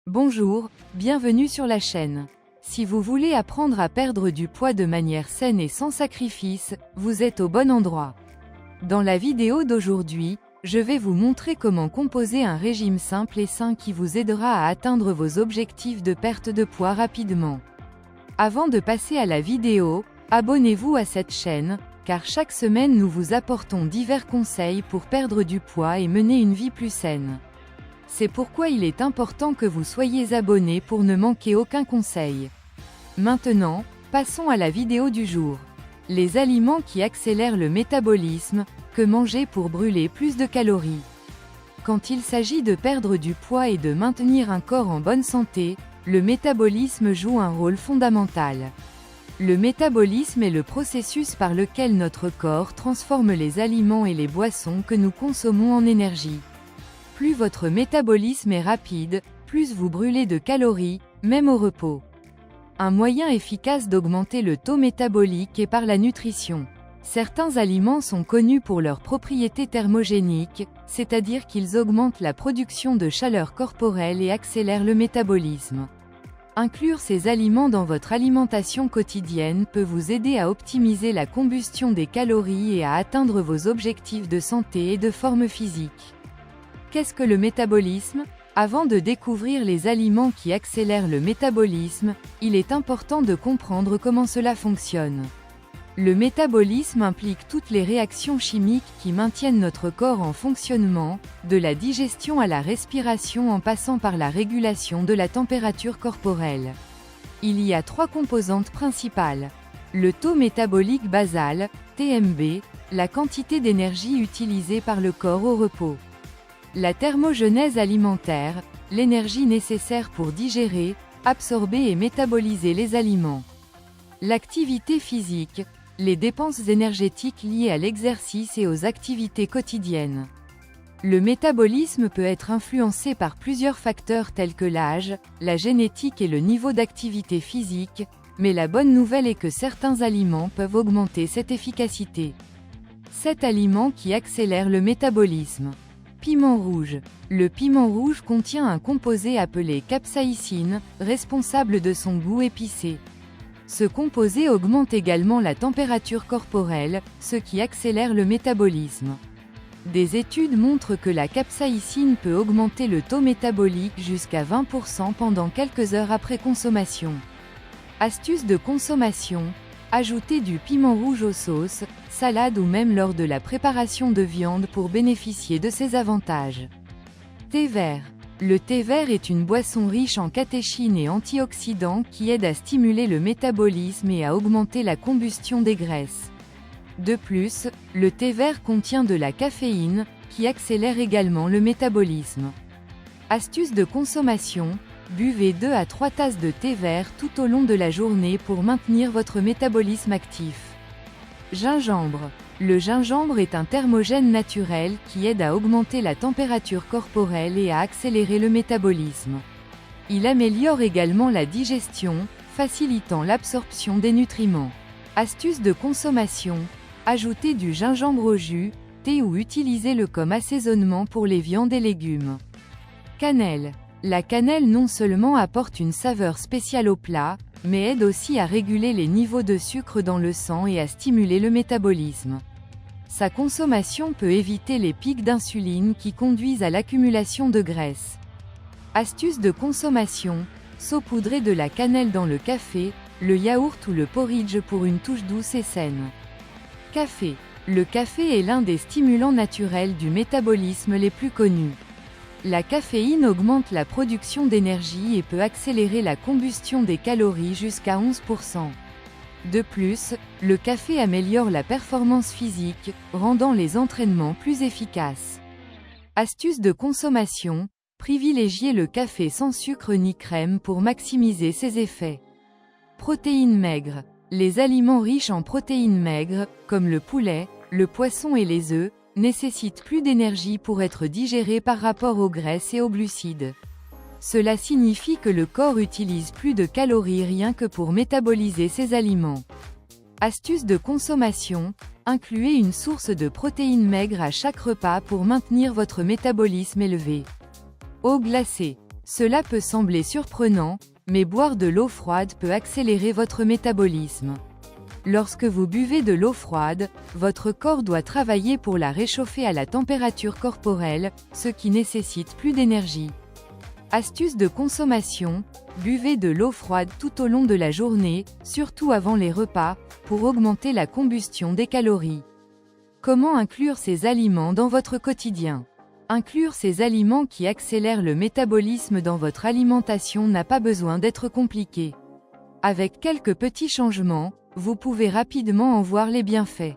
Bonjour, bienvenue sur la chaîne. Si vous voulez apprendre à perdre du poids de manière saine et sans sacrifice, vous êtes au bon endroit. Dans la vidéo d'aujourd'hui, je vais vous montrer comment composer un régime simple et sain qui vous aidera à atteindre vos objectifs de perte de poids rapidement. Avant de passer à la vidéo, abonnez-vous à cette chaîne, car chaque semaine nous vous apportons divers conseils pour perdre du poids et mener une vie plus saine. C'est pourquoi il est important que vous soyez abonnés pour ne manquer aucun conseil. Maintenant, passons à la vidéo du jour. Les aliments qui accélèrent le métabolisme, que manger pour brûler plus de calories. Quand il s'agit de perdre du poids et de maintenir un corps en bonne santé, le métabolisme joue un rôle fondamental. Le métabolisme est le processus par lequel notre corps transforme les aliments et les boissons que nous consommons en énergie. Plus votre métabolisme est rapide, plus vous brûlez de calories, même au repos. Un moyen efficace d'augmenter le taux métabolique est par la nutrition. Certains aliments sont connus pour leurs propriétés thermogéniques, c'est-à-dire qu'ils augmentent la production de chaleur corporelle et accélèrent le métabolisme. Inclure ces aliments dans votre alimentation quotidienne peut vous aider à optimiser la combustion des calories et à atteindre vos objectifs de santé et de forme physique. Qu'est-ce que le métabolisme ? Avant de découvrir les aliments qui accélèrent le métabolisme, il est important de comprendre comment cela fonctionne. Le métabolisme implique toutes les réactions chimiques qui maintiennent notre corps en fonctionnement, de la digestion à la respiration en passant par la régulation de la température corporelle. Il y a trois composantes principales. Le taux métabolique basal, TMB, la quantité d'énergie utilisée par le corps au repos. La thermogenèse alimentaire, l'énergie nécessaire pour digérer, absorber et métaboliser les aliments. L'activité physique, les dépenses énergétiques liées à l'exercice et aux activités quotidiennes. Le métabolisme peut être influencé par plusieurs facteurs tels que l'âge, la génétique et le niveau d'activité physique, mais la bonne nouvelle est que certains aliments peuvent augmenter cette efficacité. 7 aliments qui accélèrent le métabolisme. Piment rouge. Le piment rouge contient un composé appelé capsaïcine, responsable de son goût épicé. Ce composé augmente également la température corporelle, ce qui accélère le métabolisme. Des études montrent que la capsaïcine peut augmenter le taux métabolique jusqu'à 20% pendant quelques heures après consommation. Astuce de consommation. Ajoutez du piment rouge aux sauces, salades ou même lors de la préparation de viande pour bénéficier de ses avantages. Thé vert. Le thé vert est une boisson riche en catéchines et antioxydants qui aide à stimuler le métabolisme et à augmenter la combustion des graisses. De plus, le thé vert contient de la caféine, qui accélère également le métabolisme. Astuce de consommation. Buvez 2 à 3 tasses de thé vert tout au long de la journée pour maintenir votre métabolisme actif. Gingembre. Le gingembre est un thermogène naturel qui aide à augmenter la température corporelle et à accélérer le métabolisme. Il améliore également la digestion, facilitant l'absorption des nutriments. Astuce de consommation. Ajoutez du gingembre au jus, thé ou utilisez-le comme assaisonnement pour les viandes et légumes. Cannelle. La cannelle non seulement apporte une saveur spéciale au plat, mais aide aussi à réguler les niveaux de sucre dans le sang et à stimuler le métabolisme. Sa consommation peut éviter les pics d'insuline qui conduisent à l'accumulation de graisse. Astuce de consommation. Saupoudrez de la cannelle dans le café, le yaourt ou le porridge pour une touche douce et saine. Café. Le café est l'un des stimulants naturels du métabolisme les plus connus. La caféine augmente la production d'énergie et peut accélérer la combustion des calories jusqu'à 11%. De plus, le café améliore la performance physique, rendant les entraînements plus efficaces. Astuce de consommation. Privilégiez le café sans sucre ni crème pour maximiser ses effets. Protéines maigres. Les aliments riches en protéines maigres, comme le poulet, le poisson et les œufs, nécessitent plus d'énergie pour être digérés par rapport aux graisses et aux glucides. Cela signifie que le corps utilise plus de calories rien que pour métaboliser ces aliments. Astuce de consommation. Incluez une source de protéines maigres à chaque repas pour maintenir votre métabolisme élevé. Eau glacée. Cela peut sembler surprenant, mais boire de l'eau froide peut accélérer votre métabolisme. Lorsque vous buvez de l'eau froide, votre corps doit travailler pour la réchauffer à la température corporelle, ce qui nécessite plus d'énergie. Astuce de consommation, buvez de l'eau froide tout au long de la journée, surtout avant les repas, pour augmenter la combustion des calories. Comment inclure ces aliments dans votre quotidien? Inclure ces aliments qui accélèrent le métabolisme dans votre alimentation n'a pas besoin d'être compliqué. Avec quelques petits changements, vous pouvez rapidement en voir les bienfaits.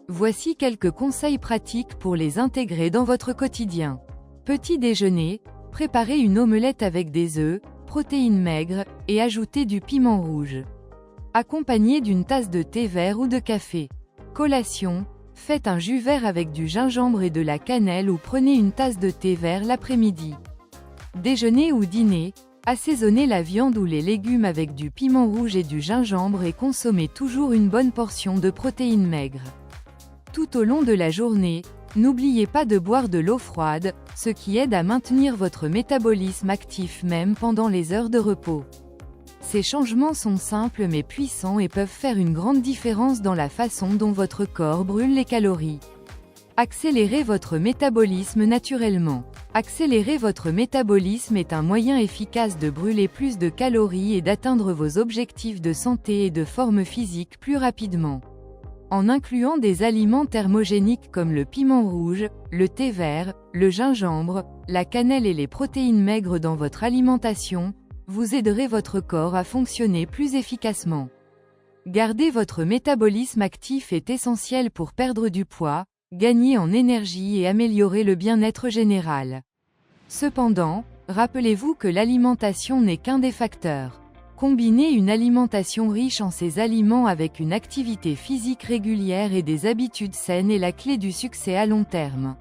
Voici quelques conseils pratiques pour les intégrer dans votre quotidien. Petit déjeuner, préparez une omelette avec des œufs, protéines maigres, et ajoutez du piment rouge. Accompagné d'une tasse de thé vert ou de café. Collation, faites un jus vert avec du gingembre et de la cannelle ou prenez une tasse de thé vert l'après-midi. Déjeuner ou dîner, assaisonnez la viande ou les légumes avec du piment rouge et du gingembre et consommez toujours une bonne portion de protéines maigres. Tout au long de la journée, n'oubliez pas de boire de l'eau froide, ce qui aide à maintenir votre métabolisme actif même pendant les heures de repos. Ces changements sont simples mais puissants et peuvent faire une grande différence dans la façon dont votre corps brûle les calories. Accélérez votre métabolisme naturellement. Accélérer votre métabolisme est un moyen efficace de brûler plus de calories et d'atteindre vos objectifs de santé et de forme physique plus rapidement. En incluant des aliments thermogéniques comme le piment rouge, le thé vert, le gingembre, la cannelle et les protéines maigres dans votre alimentation, vous aiderez votre corps à fonctionner plus efficacement. Garder votre métabolisme actif est essentiel pour perdre du poids, gagner en énergie et améliorer le bien-être général. Cependant, rappelez-vous que l'alimentation n'est qu'un des facteurs. Combiner une alimentation riche en ces aliments avec une activité physique régulière et des habitudes saines est la clé du succès à long terme.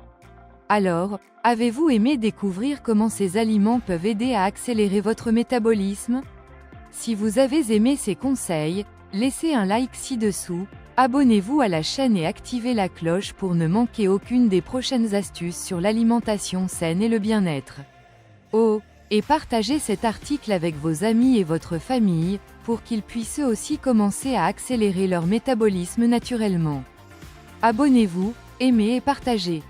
Alors, avez-vous aimé découvrir comment ces aliments peuvent aider à accélérer votre métabolisme? Si vous avez aimé ces conseils, laissez un like ci-dessous, abonnez-vous à la chaîne et activez la cloche pour ne manquer aucune des prochaines astuces sur l'alimentation saine et le bien-être. Oh, et partagez cet article avec vos amis et votre famille, pour qu'ils puissent eux aussi commencer à accélérer leur métabolisme naturellement. Abonnez-vous, aimez et partagez.